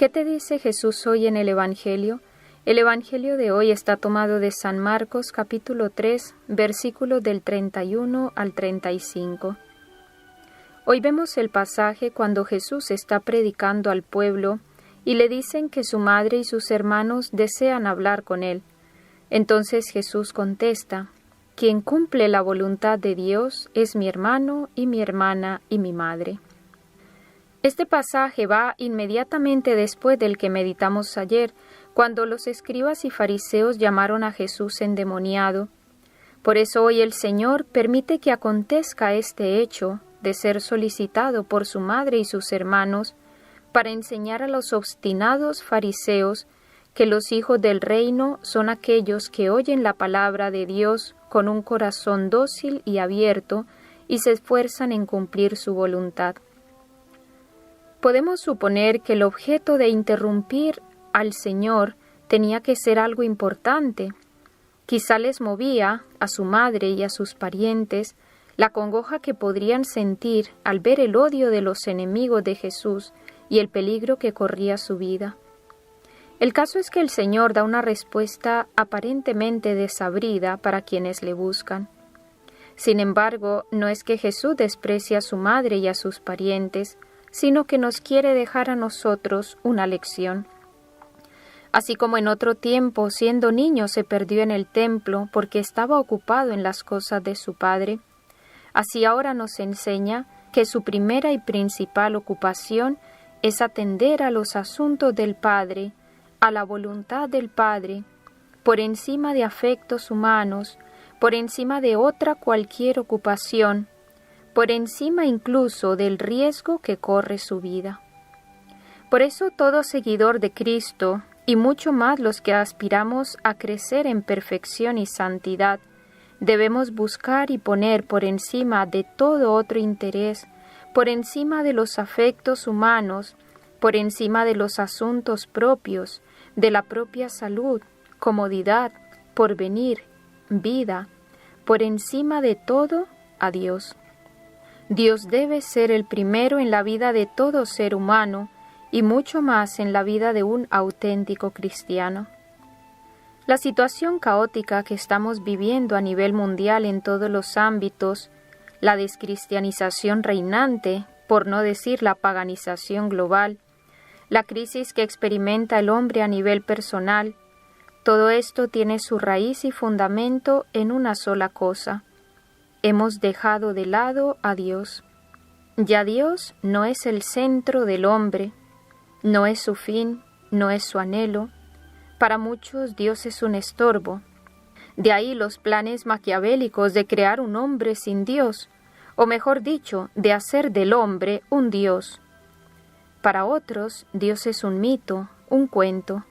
¿Qué te dice Jesús hoy en el Evangelio? El Evangelio de hoy está tomado de San Marcos capítulo 3, versículos del 31 al 35. Hoy vemos el pasaje cuando Jesús está predicando al pueblo y le dicen que su madre y sus hermanos desean hablar con él. Entonces Jesús contesta: quien cumple la voluntad de Dios es mi hermano y mi hermana y mi madre. Este pasaje va inmediatamente después del que meditamos ayer, cuando los escribas y fariseos llamaron a Jesús endemoniado. Por eso hoy el Señor permite que acontezca este hecho de ser solicitado por su madre y sus hermanos para enseñar a los obstinados fariseos que los hijos del reino son aquellos que oyen la palabra de Dios con un corazón dócil y abierto y se esfuerzan en cumplir su voluntad. Podemos suponer que el objeto de interrumpir al Señor tenía que ser algo importante. Quizá les movía a su madre y a sus parientes la congoja que podrían sentir al ver el odio de los enemigos de Jesús y el peligro que corría su vida. El caso es que el Señor da una respuesta aparentemente desabrida para quienes le buscan. Sin embargo, no es que Jesús desprecie a su madre y a sus parientes, sino que nos quiere dejar a nosotros una lección. Así como en otro tiempo, siendo niño, se perdió en el templo porque estaba ocupado en las cosas de su padre, así ahora nos enseña que su primera y principal ocupación es atender a los asuntos del Padre, a la voluntad del Padre, por encima de afectos humanos, por encima de otra cualquier ocupación, por encima incluso del riesgo que corre su vida. Por eso todo seguidor de Cristo, y mucho más los que aspiramos a crecer en perfección y santidad, debemos buscar y poner por encima de todo otro interés, por encima de los afectos humanos, por encima de los asuntos propios, de la propia salud, comodidad, porvenir, vida, por encima de todo, a Dios. Dios debe ser el primero en la vida de todo ser humano y mucho más en la vida de un auténtico cristiano. La situación caótica que estamos viviendo a nivel mundial en todos los ámbitos, la descristianización reinante, por no decir la paganización global, la crisis que experimenta el hombre a nivel personal, todo esto tiene su raíz y fundamento en una sola cosa: hemos dejado de lado a Dios. Ya Dios no es el centro del hombre, no es su fin, no es su anhelo. Para muchos Dios es un estorbo. De ahí los planes maquiavélicos de crear un hombre sin Dios, o mejor dicho, de hacer del hombre un Dios. Para otros, Dios es un mito, un cuento.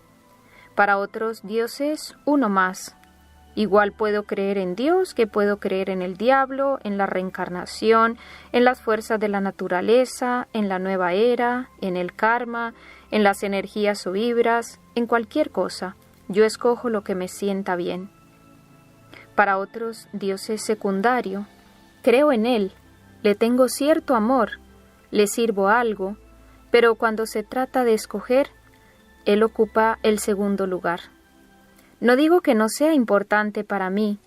Para otros, Dios es uno más. Igual puedo creer en Dios que puedo creer en el diablo, en la reencarnación, en las fuerzas de la naturaleza, en la nueva era, en el karma, en las energías o vibras, en cualquier cosa. Yo escojo lo que me sienta bien. Para otros, Dios es secundario. Creo en Él, le tengo cierto amor, le sirvo algo, pero cuando se trata de escoger, Él ocupa el segundo lugar. No digo que no sea importante para mí,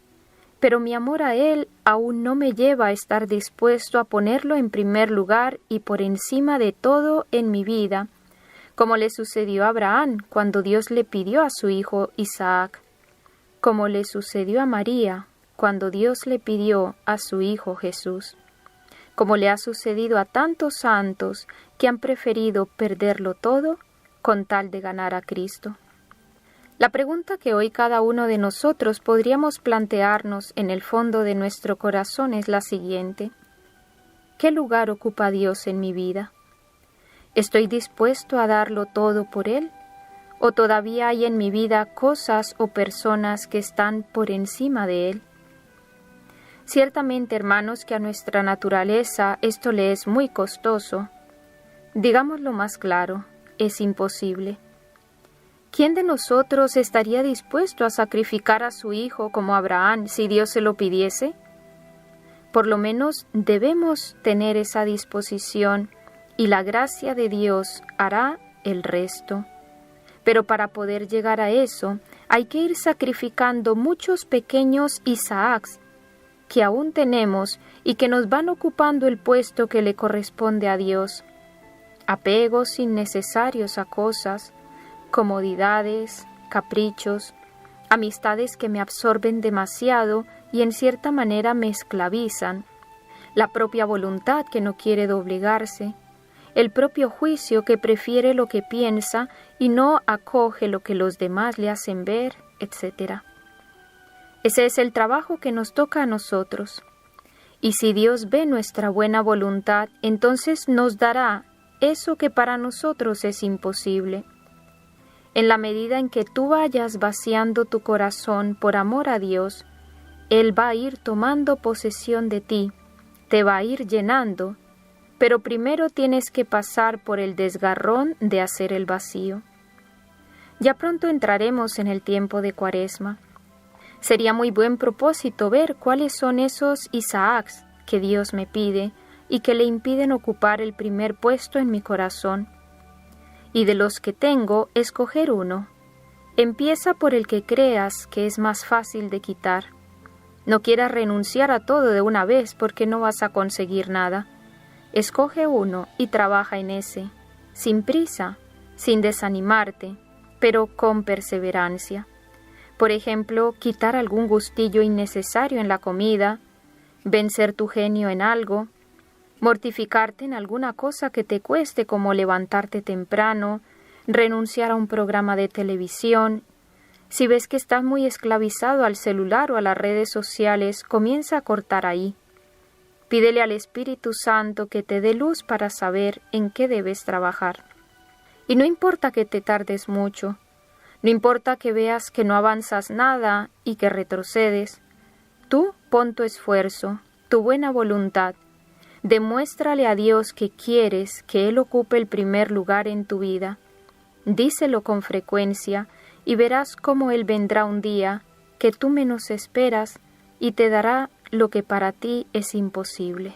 pero mi amor a Él aún no me lleva a estar dispuesto a ponerlo en primer lugar y por encima de todo en mi vida, como le sucedió a Abraham cuando Dios le pidió a su hijo Isaac, como le sucedió a María cuando Dios le pidió a su hijo Jesús, como le ha sucedido a tantos santos que han preferido perderlo todo con tal de ganar a Cristo. La pregunta que hoy cada uno de nosotros podríamos plantearnos en el fondo de nuestro corazón es la siguiente: ¿qué lugar ocupa Dios en mi vida? ¿Estoy dispuesto a darlo todo por Él? ¿O todavía hay en mi vida cosas o personas que están por encima de Él? Ciertamente, hermanos, que a nuestra naturaleza esto le es muy costoso. Digámoslo más claro, es imposible. ¿Quién de nosotros estaría dispuesto a sacrificar a su hijo como Abraham si Dios se lo pidiese? Por lo menos debemos tener esa disposición y la gracia de Dios hará el resto. Pero para poder llegar a eso, hay que ir sacrificando muchos pequeños Isaacs que aún tenemos y que nos van ocupando el puesto que le corresponde a Dios. Apegos innecesarios a cosas, comodidades, caprichos, amistades que me absorben demasiado y en cierta manera me esclavizan, la propia voluntad que no quiere doblegarse, el propio juicio que prefiere lo que piensa y no acoge lo que los demás le hacen ver, etc. Ese es el trabajo que nos toca a nosotros. Y si Dios ve nuestra buena voluntad, entonces nos dará eso que para nosotros es imposible. En la medida en que tú vayas vaciando tu corazón por amor a Dios, Él va a ir tomando posesión de ti, te va a ir llenando, pero primero tienes que pasar por el desgarrón de hacer el vacío. Ya pronto entraremos en el tiempo de Cuaresma. Sería muy buen propósito ver cuáles son esos Isaacs que Dios me pide y que le impiden ocupar el primer puesto en mi corazón. Y de los que tengo, escoger uno. Empieza por el que creas que es más fácil de quitar. No quieras renunciar a todo de una vez porque no vas a conseguir nada. Escoge uno y trabaja en ese, sin prisa, sin desanimarte, pero con perseverancia. Por ejemplo, quitar algún gustillo innecesario en la comida, vencer tu genio en algo, mortificarte en alguna cosa que te cueste como levantarte temprano, renunciar a un programa de televisión. Si ves que estás muy esclavizado al celular o a las redes sociales, comienza a cortar ahí. Pídele al Espíritu Santo que te dé luz para saber en qué debes trabajar. Y no importa que te tardes mucho, no importa que veas que no avanzas nada y que retrocedes, tú pon tu esfuerzo, tu buena voluntad, demuéstrale a Dios que quieres que Él ocupe el primer lugar en tu vida. Díselo con frecuencia y verás cómo Él vendrá un día que tú menos esperas y te dará lo que para ti es imposible.